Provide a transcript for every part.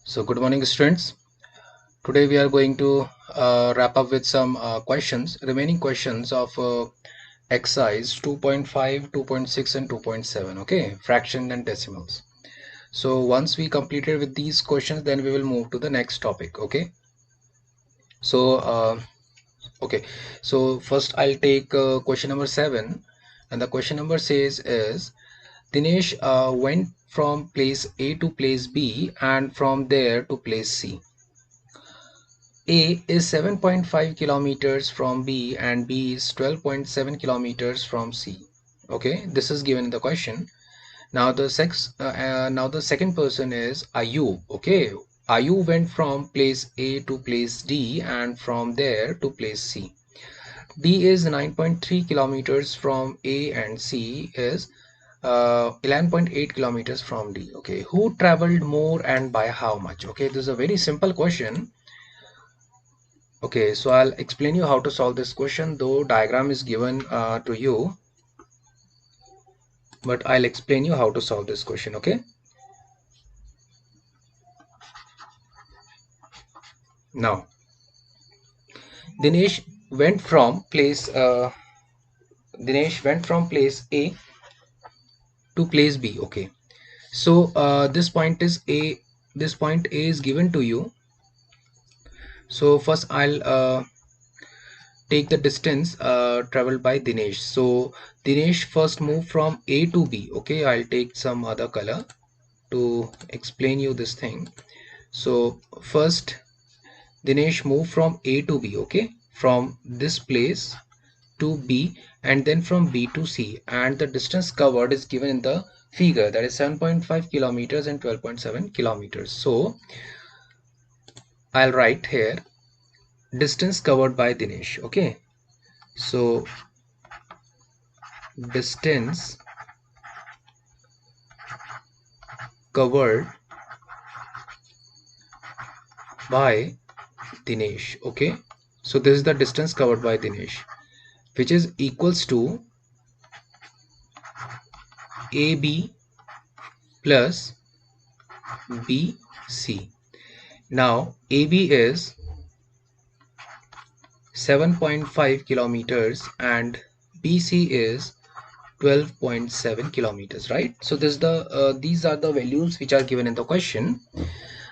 So good morning students. Today we are going to wrap up with some remaining questions of exercise 2.5, 2.6 and 2.7, okay, fraction and decimals. So once we completed with these questions, then we will move to the next topic, okay. So okay, so first I'll take question number 7, and the question number says is Dinesh went from place A to place B and from there to place C. A is 7.5 kilometers from B and B is 12.7 kilometers from C. Okay, this is given in the question. Now now the second person is Ayub. Okay, Ayub went from place A to place D and from there to place C. D is 9.3 kilometers from A and C is 11.8 kilometers from D. Okay, who traveled more and by how much? Okay, this is a very simple question. Okay, so I'll explain you how to solve this question, though diagram is given to you, but I'll explain you how to solve this question. Okay, now Dinesh went from place Dinesh went from place A to place B. Okay, so this point is A. This point A is given to you. So first I'll take the distance traveled by Dinesh. So Dinesh first moved from A to B. Okay, I'll take some other color to explain you this thing. So first Dinesh moved from A to B, okay, from this place to B and then from B to C, and the distance covered is given in the figure, that is 7.5 kilometers and 12.7 kilometers. So I'll write here distance covered by Dinesh. Okay, so distance covered by Dinesh. Okay, so this is the distance covered by Dinesh, which is equals to AB plus BC. Now AB is 7.5 kilometers and BC is 12.7 kilometers, right? So this is these are the values which are given in the question,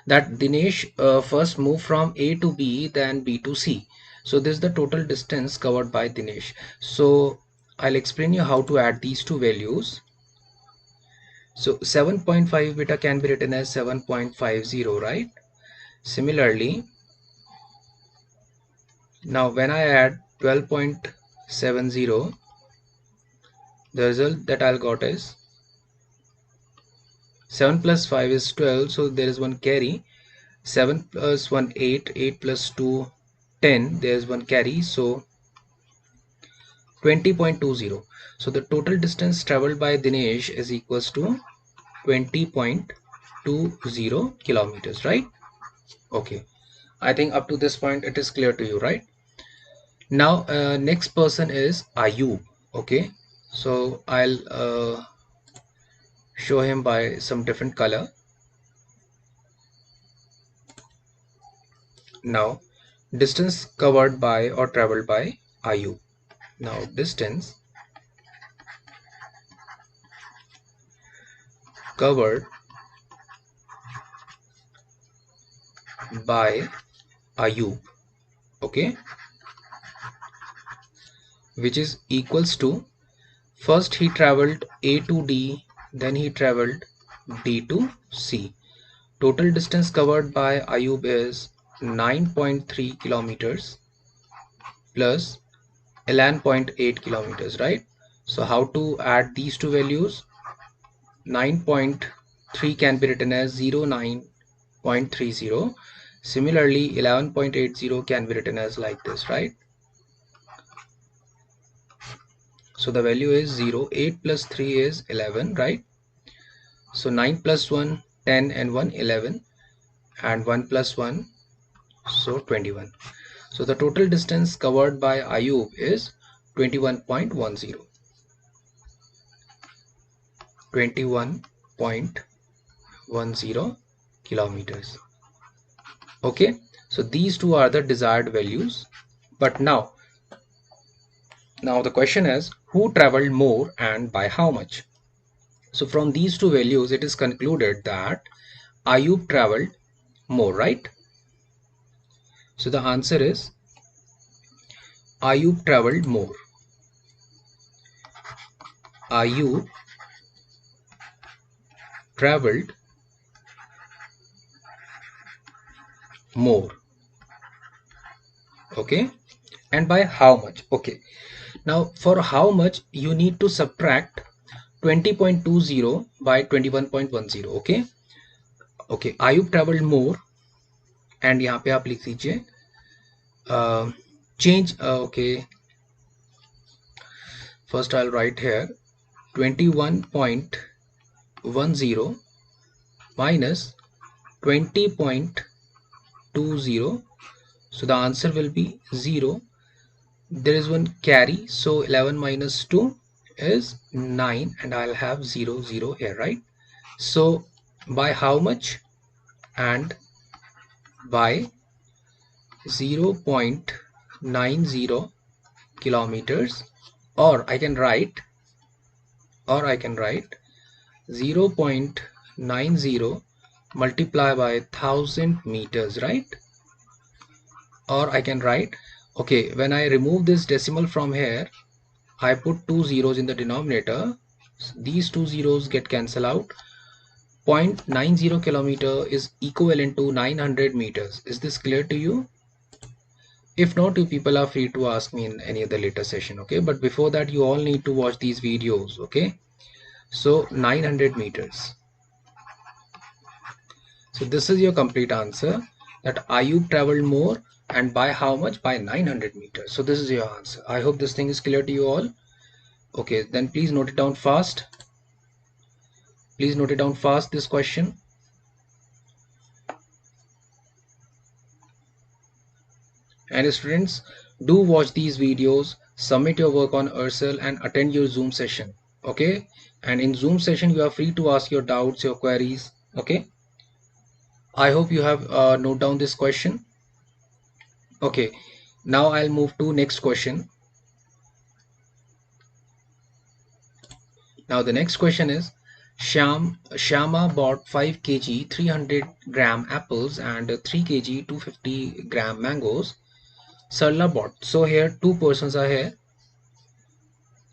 that Dinesh first moved from A to B, then B to C. So this is the total distance covered by Dinesh. So I'll explain you how to add these two values. So 7.5 beta can be written as 7.50, right? Similarly, now when I add 12.70, the result that I'll got is 7 plus 5 is 12, so there is one carry. 7 plus 1 8, 8 plus 2 10, there is one carry, so 20.20. So the total distance traveled by Dinesh is equals to 20.20 kilometers, right? Okay, I think up to this point it is clear to you, right? Now next person is Ayub. Okay, so I'll show him by some different color. Now distance covered by or traveled by Ayub. Now distance covered by Ayub, okay, which is equals to, first he traveled A to D, then he traveled D to C. Total distance covered by Ayub is 9.3 kilometers plus 11.8 kilometers, right? So how to add these two values? 9.3 can be written as 09.30. Similarly, 11.80 can be written as like this, right? So the value is 0. 8 plus 3 is 11, right? So 9 plus 1, 10, and 1, 11, and 1 plus 1, so 21. So the total distance covered by Ayub is 21.10. 21.10 kilometers. Okay, so these two are the desired values. But now the question is, who traveled more and by how much? So from these two values it is concluded that Ayub traveled more, right? So the answer is Ayub traveled more. Ayub traveled more. Okay, and by how much? Okay, now for how much you need to subtract 20.20 by 21.10. Okay, okay, Ayub traveled more, and यहाँ पे आप लिख दीजिए change. Okay, first I'll write here 21.10 minus 20.20. So the answer will be 0. There is one carry, so 11 minus 2 is 9, and I'll have 0 0 here, right? So by how much and by 0.90 kilometers, or I can write 0.90 multiply by 1000 meters, right? Or I can write, okay, when I remove this decimal from here, I put 2 zeros in the denominator. These 2 zeros get cancelled out. 0.90 kilometer is equivalent to 900 meters. Is this clear to you? If not, you people are free to ask me in any other later session, okay? But before that, you all need to watch these videos, okay? So 900 meters. So this is your complete answer, that Ayub traveled more and by how much? By 900 meters. So this is your answer. I hope this thing is clear to you all. Okay, then please note it down fast. Please note it down fast, this question. And students, do watch these videos, submit your work on Ursel and attend your Zoom session. Okay, and in Zoom session you are free to ask your doubts, your queries. Okay, I hope you have note down this question. Okay, now I'll move to next question. Now the next question is, Shama bought 5 kg 300 gram apples and 3 kg 250 gram mangoes. Sarla bought. So here two persons are here.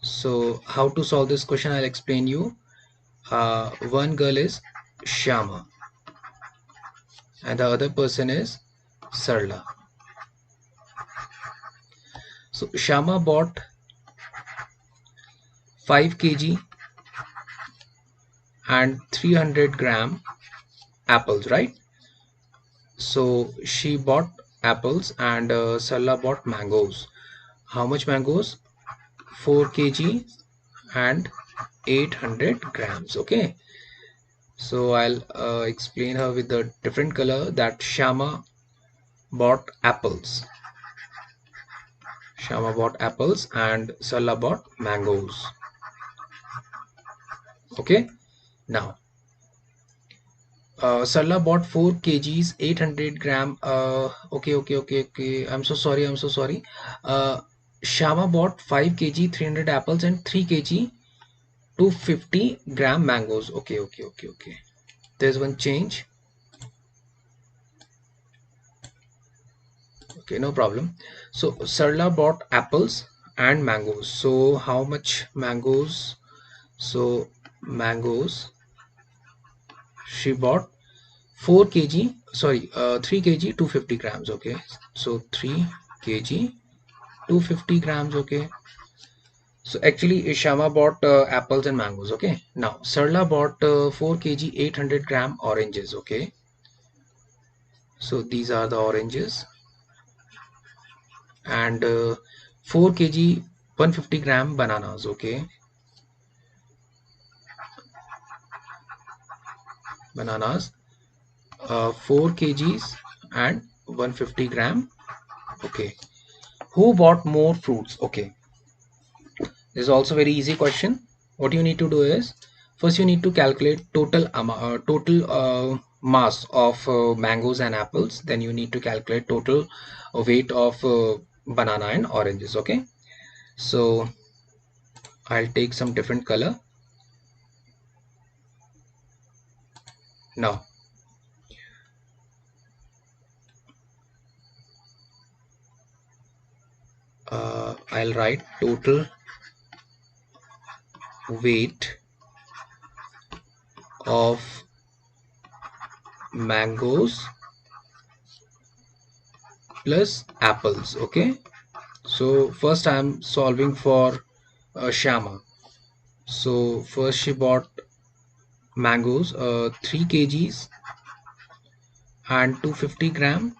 So how to solve this question, I'll explain you. One girl is Shama and the other person is Sarla. So Shama bought 5 kg and 300 gram apples, right? So she bought apples and Sarla bought mangoes. How much mangoes? 4 kg and 800 grams. Okay, so I'll explain her with the different color, that Shama bought apples. Shama bought apples and Sarla bought mangoes. Okay, now Sarla bought 4 kgs 800 gram. Okay, I'm so sorry. Shama bought 5 kg 300 apples and 3 kg 250 gram mangoes. Okay, there's one change. Okay, no problem. So Sarla bought apples and mangoes. So how much mangoes? So mangoes she bought 4 kg, sorry, 3 kg 250 grams. Okay, so 3 kg 250 grams. Okay, so actually Shama bought apples and mangoes. Okay, now Sarla bought 4 kg 800 gram oranges. Okay, so these are the oranges, and 4 kg 150 gram bananas. Okay, bananas 4 kgs and 150 gram. Okay, who bought more fruits? Okay, this is also very easy question. What you need to do is, First you need to calculate total mass of mangoes and apples. Then you need to calculate total weight of banana and oranges. Okay, so I'll take some different color. Now I'll write total weight of mangoes plus apples. Okay, so first I'm solving for Shama. So first she bought mangoes 3 kgs and 250 gram.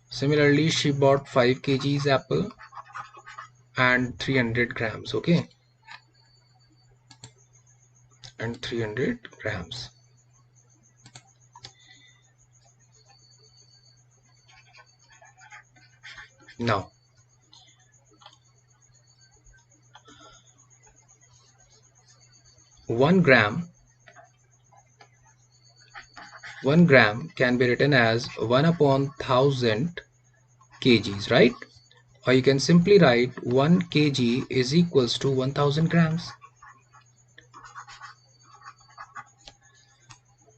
Similarly she bought 5 kgs apple and 300 grams. Okay, and 300 grams. Now 1 gram can be written as 1 upon 1000 kgs, right? Or you can simply write 1 kg is equals to 1000 grams.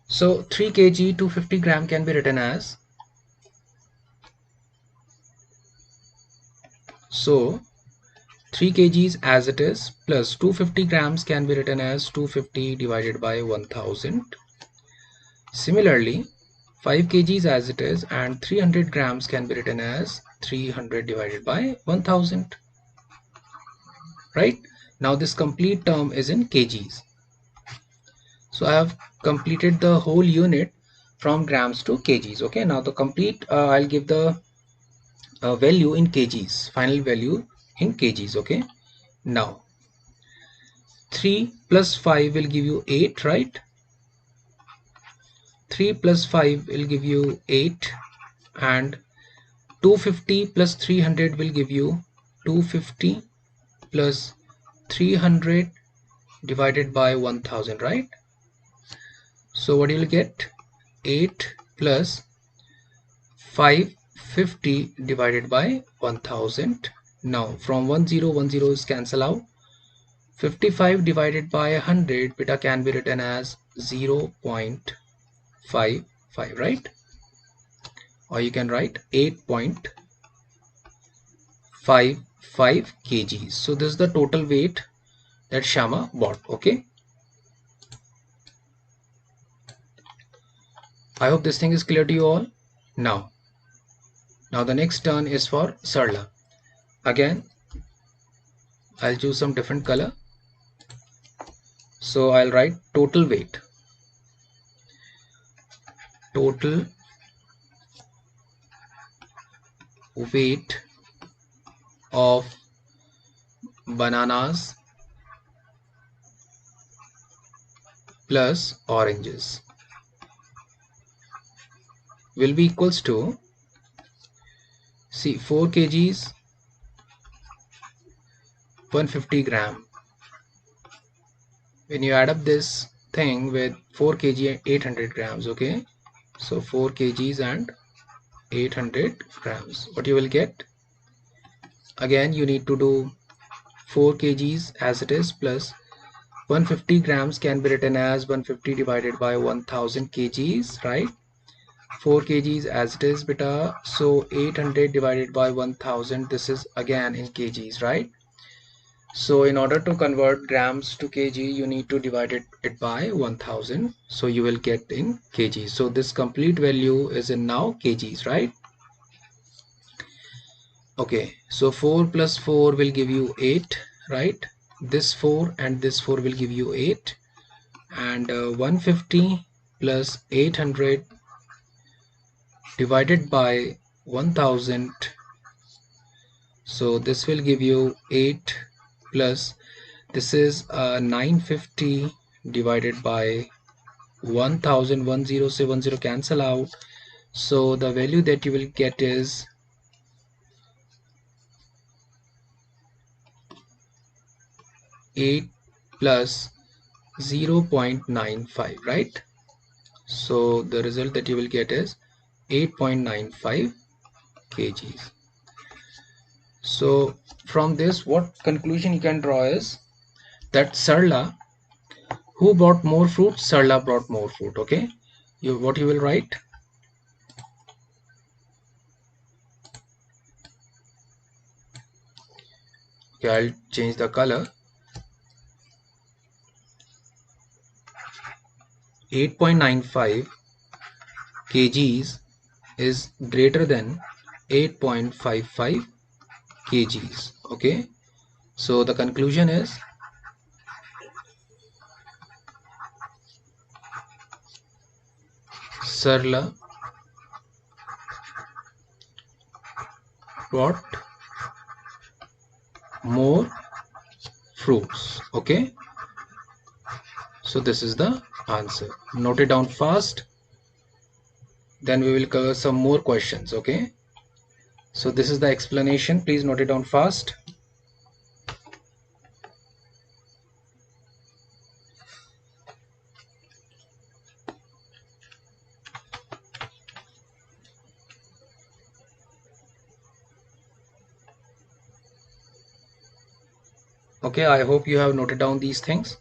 So 3 kg 250 gram can be written as, so 3 kgs as it is plus 250 grams can be written as 250 divided by 1000. Similarly 5 kgs as it is and 300 grams can be written as 300 divided by 1000. Right? Now this complete term is in kgs. So I have completed the whole unit from grams to kgs. Okay, now the complete I'll give the value in kgs, final value in kgs. Okay, now 3 plus 5 will give you 8, right? 3 plus 5 will give you 8, and 250 plus 300 will give you 250 plus 300 divided by 1000, right? So what you will get, 8 plus 550 divided by 1000. Now from 10 zeros cancel out. 55 divided by 100 beta can be written as 0.55, right? Or you can write 8.55 kgs. So this is the total weight that Shama bought. Okay, I hope this thing is clear to you all. Now the next turn is for Sarla. Again I'll choose some different color. So I'll write total weight of bananas plus oranges will be equals to, see, 4 kgs 150 gram. When you add up this thing with 4 kg and 800 grams, okay, so 4 kgs and 800 grams, what you will get, again you need to do 4 kgs as it is plus 150 grams can be written as 150 divided by 1000 kgs, right? 4 kgs as it is beta, so 800 divided by 1000, this is again in kgs, right? So in order to convert grams to kg, you need to divide it by 1000, so you will get in kgs. So this complete value is in now kgs, right? Okay, so 4 plus 4 will give you 8, right? This 4 and this 4 will give you 8, and 150 plus 800 divided by 1000, so this will give you 8 plus, this is 950 divided by 1000, 10 say 10 cancel out, so the value that you will get is 8 plus 0.95, right? So the result that you will get is 8.95 kgs. So from this, what conclusion you can draw is that Sarla, who brought more fruit? Sarla brought more fruit. Okay, what you will write? Okay, I'll change the color. 8.95 kgs is greater than 8.55 kgs. Okay, so the conclusion is Sarla brought more fruits. Okay, so this is the answer. Note it down fast, then we will cover some more questions. Okay, so this is the explanation. Please note it down fast. Okay, I hope you have noted down these things.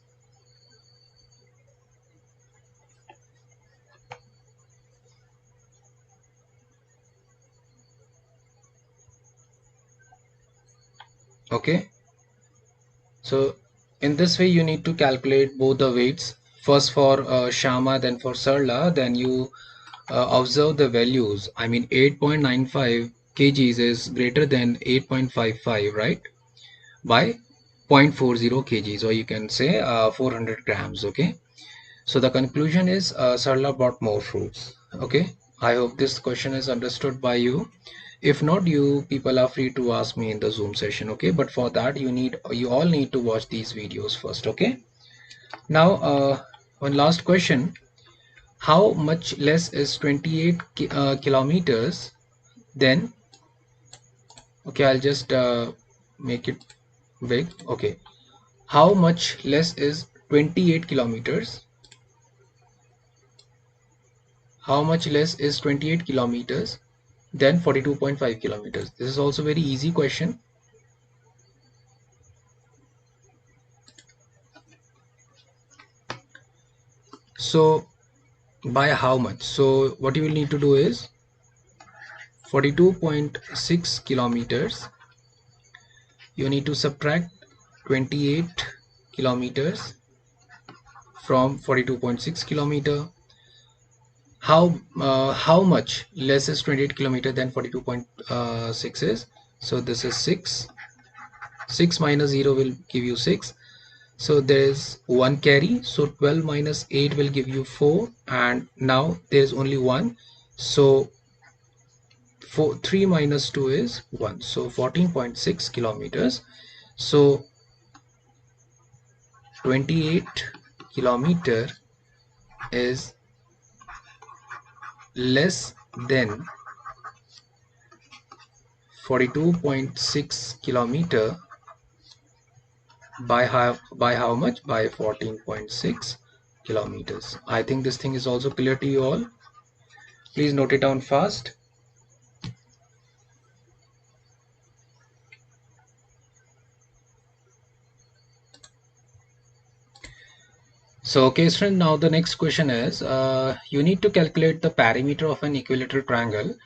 Okay, so in this way you need to calculate both the weights, first for Shama, then for Sarla. Then you observe the values. I mean 8.95 kgs is greater than 8.55, right, by 0.40 kgs, or you can say 400 grams. Okay, so the conclusion is Sarla bought more fruits. Okay, I hope this question is understood by you. If not, you people are free to ask me in the Zoom session. Okay, but for that you all need to watch these videos first. Okay, now one last question. How much less is 28 kilometers then? Okay, I'll just make it big. Okay, how much less is 28 kilometers? How much less is 28 kilometers than 42.5 kilometers? This is also very easy question. So by how much? So what you will need to do is 42.6 kilometers, you need to subtract 28 kilometers from 42.6 kilometer. How much less is 28 kilometer than 42.6 is? So this is 6 minus 0 will give you 6. So there is one carry, so 12 minus 8 will give you 4, and now there is only one, so 3 minus 2 is 1, so 14.6 kilometers. So 28 kilometer is less than 42.6 kilometer by how much? By 14.6 kilometers. I think this thing is also clear to you all. Please note it down fast. So okay, student, now the next question is you need to calculate the perimeter of an equilateral triangle.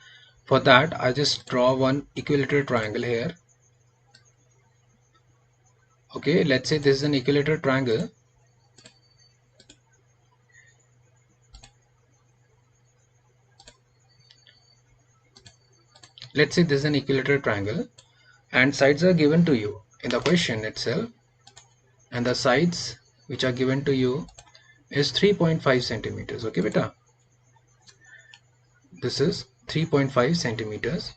For that, I just draw one equilateral triangle here. Okay, let's say this is an equilateral triangle. Let's say this is an equilateral triangle and sides are given to you in the question itself, and the sides which are given to you is 3.5 centimeters. Okay, beta, this is 3.5 centimeters.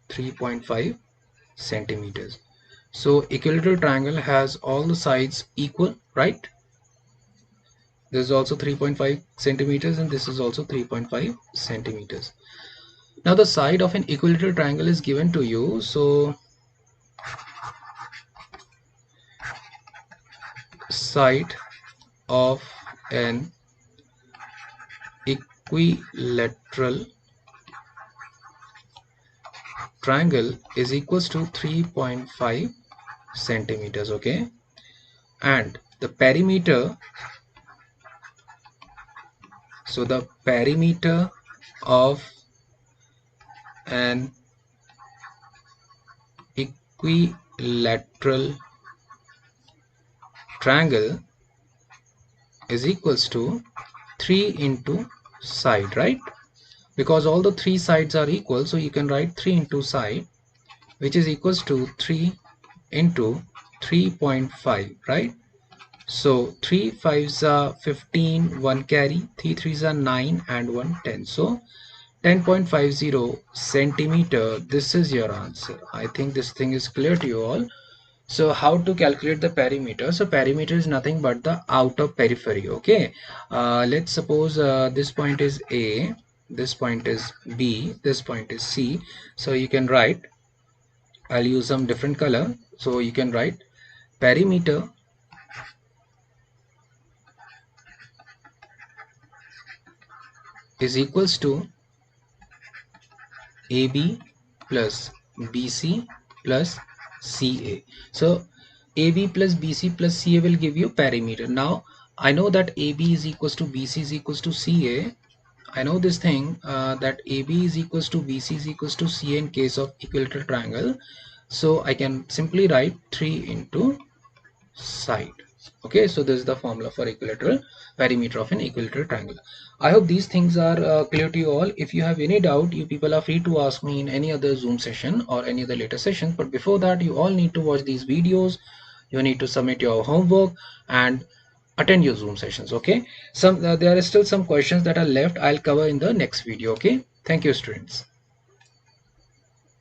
3.5 centimeters. So equilateral triangle has all the sides equal, right? This is also 3.5 centimeters and this is also 3.5 centimeters. Now the side of an equilateral triangle is given to you. So side of an equilateral triangle is equals to 3.5 centimeters. Okay, and the perimeter, so the perimeter of an equilateral triangle is equals to 3 into side, right? Because all the three sides are equal, so you can write 3 into side, which is equals to 3 into 3.5, right? So 3 5s are 15, 1 carry, 3 3s are 9 and 1 10. So 10.50 centimeter, this is your answer. I think this thing is clear to you all. So how to calculate the perimeter? So perimeter is nothing but the outer periphery. Okay, let's suppose this point is A, this point is B, this point is C. So you can write, I'll use some different color, so you can write perimeter is equals to AB plus BC plus CA. So AB plus BC plus CA will give you perimeter. Now I know that AB is equals to BC is equals to CA. I know this thing that AB is equals to BC is equals to CA in case of equilateral triangle. So I can simply write 3 into side. Okay, so this is the formula for equilateral perimeter of an equilateral triangle. I hope these things are clear to you all. If you have any doubt, you people are free to ask me in any other Zoom session or any other later session. But before that, you all need to watch these videos. You need to submit your homework and attend your Zoom sessions. Okay, there are still some questions that are left. I'll cover in the next video. Okay, thank you, students.